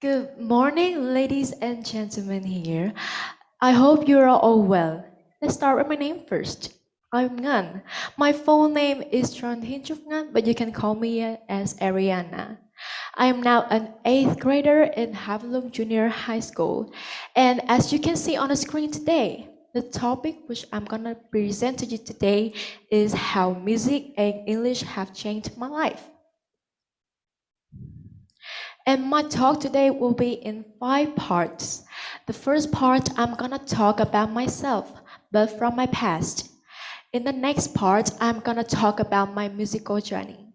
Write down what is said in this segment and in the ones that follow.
Good morning, ladies and gentlemen here. I hope you are all well. Let's start with my name first. I'm Ngân. My full name is Trần, Ngân, but you can call me as Ariana. I am now an 8th grader in Havilum Junior High School. And as you can see on the screen today, the topic which I'm gonna present to you today is how music and English have changed my life. And my talk today will be in 5 parts. The first part, I'm gonna talk about myself, but from my past. In the next part, I'm gonna talk about my musical journey.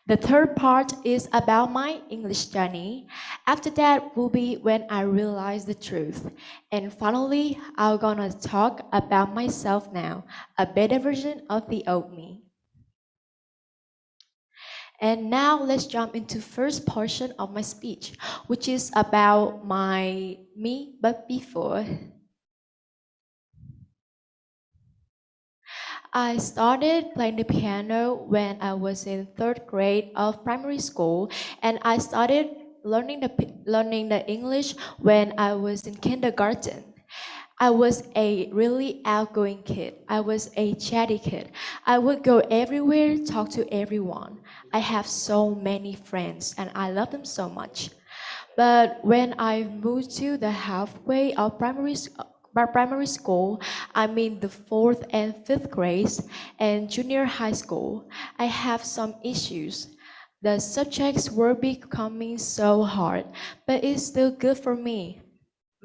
The third part is about my English journey. After that will be when I realize the truth. And finally, I'm gonna talk about myself now, a better version of the old me. And now let's jump into first portion of my speech, which is about my me but before. I started playing the piano when I was in 3rd grade of primary school, and I started learning the English when I was in kindergarten. I was a really outgoing kid. I was a chatty kid. I would go everywhere, talk to everyone. I have so many friends and I love them so much. But when I moved to the halfway of primary school, I mean the 4th and 5th grades and junior high school, I have some issues. The subjects were becoming so hard, but it's still good for me.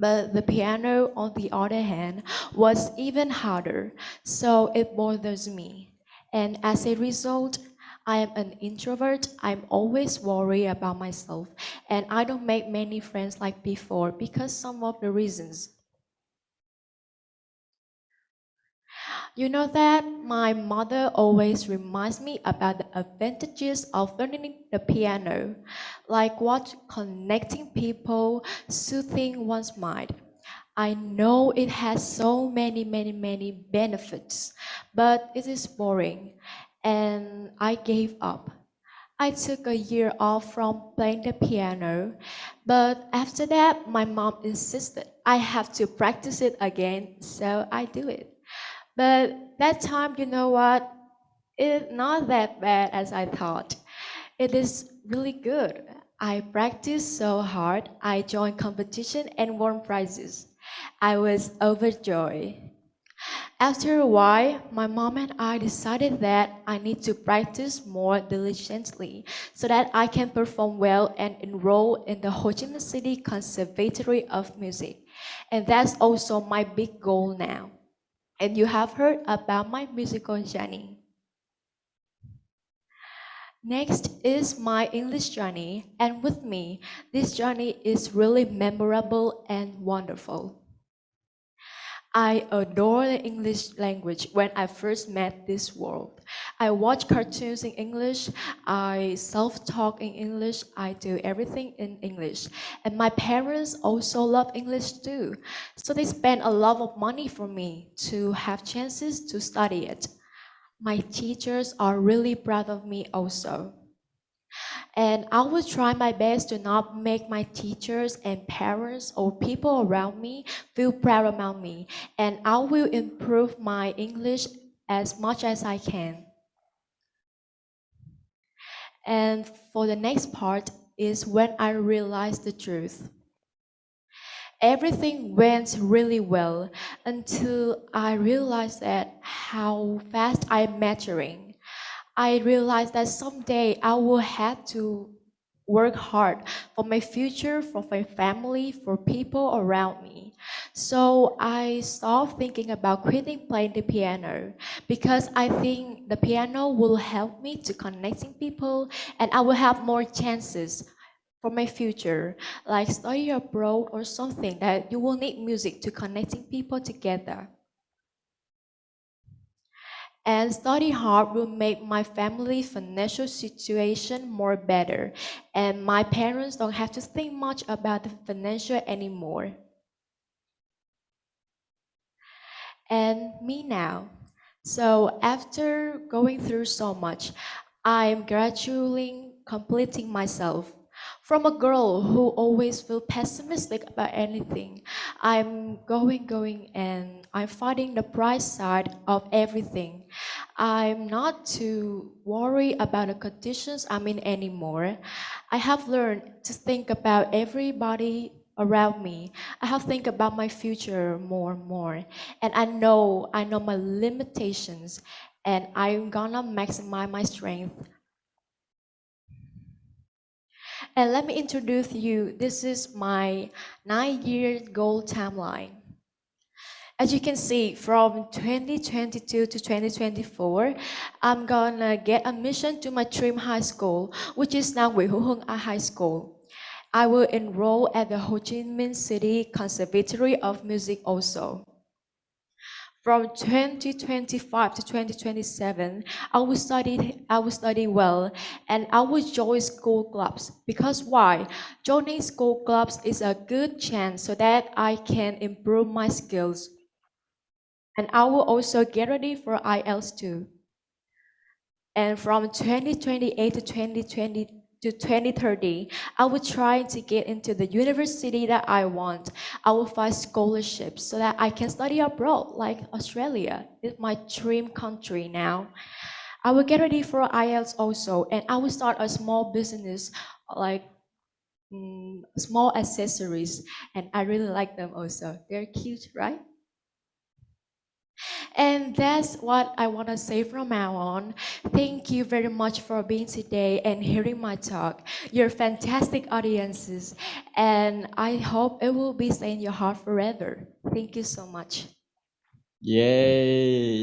But the piano, on the other hand, was even harder, so it bothers me. And as a result, I am an introvert. I'm always worried about myself, and I don't make many friends like before because some of the reasons. You know that my mother always reminds me about the advantages of learning the piano, like what connecting people, soothing one's mind. I know it has so many benefits, but it is boring, and I gave up. I took a year off from playing the piano, but after that, my mom insisted I have to practice it again, so I do it. But that time, you know what? It's not that bad as I thought. It is really good. I practiced so hard. I joined competition and won prizes. I was overjoyed. After a while, my mom and I decided that I need to practice more diligently so that I can perform well and enroll in the Ho Chi Minh City Conservatory of Music. And that's also my big goal now. And you have heard about my musical journey. Next is my English journey, and with me, this journey is really memorable and wonderful. I adore the English language when I first met this world. I watch cartoons in English, I self-talk in English, I do everything in English. And my parents also love English too. So they spend a lot of money for me to have chances to study it. My teachers are really proud of me also. And I will try my best to not make my teachers and parents or people around me feel proud about me. And I will improve my English as much as I can. And for the next part is when I realized the truth. Everything went really well until I realized that how fast I'm maturing. I realized that someday I will have to work hard for my future, for my family, for people around me. So I stopped thinking about quitting playing the piano because I think the piano will help me to connecting people and I will have more chances for my future, like study abroad or something that you will need music to connecting people together. And study hard will make my family financial situation more better. And my parents don't have to think much about the financial anymore. And me now. So after going through so much, I'm gradually completing myself. From a girl who always feel pessimistic about anything, I'm going, and I'm fighting the bright side of everything. I'm not too worried about the conditions I'm in anymore. I have learned to think about everybody around me. I have think about my future more and more. And I know my limitations, and I'm gonna maximize my strength. And let me introduce you. This is my 9-year goal timeline. As you can see, from 2022 to 2024, I'm gonna get admission to my dream high school, which is now Nguyễn Hữu Hưng High School. I will enroll at the Ho Chi Minh City Conservatory of Music also. From 2025 to 2027, I will study well, and I will join school clubs. Because why? Joining school clubs is a good chance so that I can improve my skills. And I will also get ready for IELTS too. And from 2028 to 2030, I will try to get into the university that I want. I will find scholarships so that I can study abroad, like Australia. It's my dream country now. I will get ready for IELTS also, and I will start a small business, like small accessories, and I really like them also. They're cute, right? And that's what I want to say from now on. Thank you very much for being today and hearing my talk. You're fantastic audiences, and I hope it will be stay in your heart forever. Thank you so much. Yay!